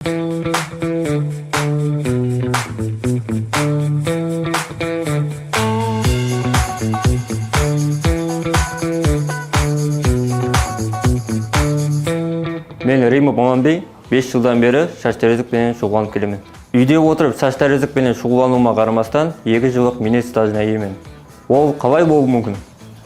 Мен Римов Мамамбей 5 жылдан бері шаштарезік менен шұғыланып келемін. Үйде отырып шаштарезік менен шұғылануыма қарамастан 2 жылдық минет стажына иймін. Ол қалай болуы мүмкін?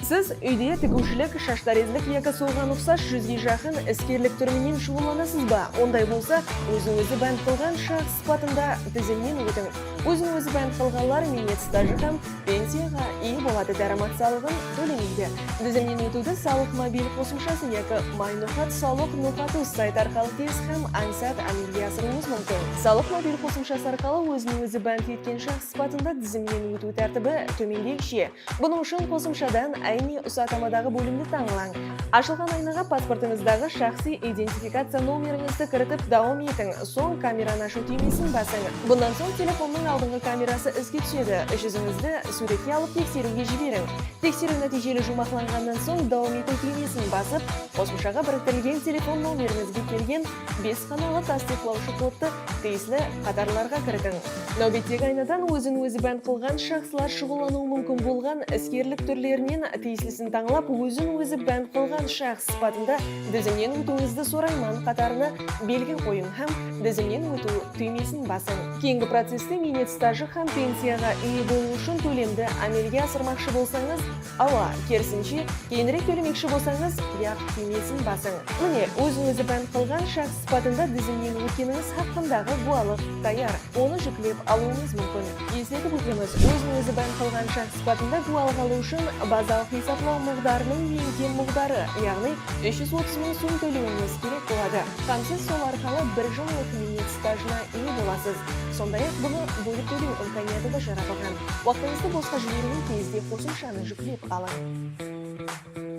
Сіз үйде тігушілік, шаштарезлік яғы солған ұқсас 100-ге жақын іскерлік түріменен шұғыланасыз ба? Ондай болса, өзі бәнд қылған шағыс сыпатында тізімнен өтің. Өзі бәнд қылғанлар минет стажы һәм пенсияға ие болады, дарамат салығын төлемейді. Тізімнен өтуді салық мобиль қосымшасы яғы Майнухат салық нұқаты сайт арқылы тез һәм аңсат әмелге асыруыңыз мүмкін. Салық мобиль қосымшасы арқылы өзі бәнд еткен шағыс сыпатында тізімнен өту тәртібі төмендегіше. Бұның үшін қосымшадан әйне ұсатамадағы бөлімді таңылаң. Ашылған айнаға паспортыңыздағы шақси идентификация номеріңізді кірітіп дауам етің. Соң камераны ашу түймесін басың. Бұндан соң телефонның алдыңғы камерасы іске түседі. Жүзіңізді суретке алып тексеруге жіберің. Тексеру нәтижелі жұмақланғаннан соң дауам ету түймесін басып, қосымшаға біріктірілген телефон номеріңізге келген 5 қаналы тасдиқлаушы кодты тиісілі қатарларға кірітің. Нәубеттегі айнадан өзі бәнд қылған шақсылар шұғылануы мүмкін болған іскерлік түрлерінен тиісілісін таңлап, өзі бәнд қылған шақс сыпатында тізімнен өтуіңізді сұрайман қатарына белгі қойың һәм тізімнен өту түймесін басың. Кейінгі процесте минет стажы һәм пенсияға ие болу үшін төлемді әмелге асырмақшы болсаңыз, ауа, керісінше, кейінірек төлемекші болсаңыз, яқ түймесін басың. Міне, өзі бәнд қылған шақс сыпатында тізімнен өткеніңіз хақындағы гуалық даяр. Оны жүклеп алуыңыз мүмкін. Есетіп өтеміз, өзі бәнд қылған шақс сыпатында гуалық алу үшін базалық хисаплау мұғдарының ең мұғдары, яғни 330 мың сом төлеуіңіз керек болады. Қамсыз сол арқалы 1 жылдық минет стажына ие боласыз. Сондай-ақ бұны бөліп төлеу имканияты да жаратылған. Уақытыңызды босқа жібермей тезде қосымшаны жүктеп алың.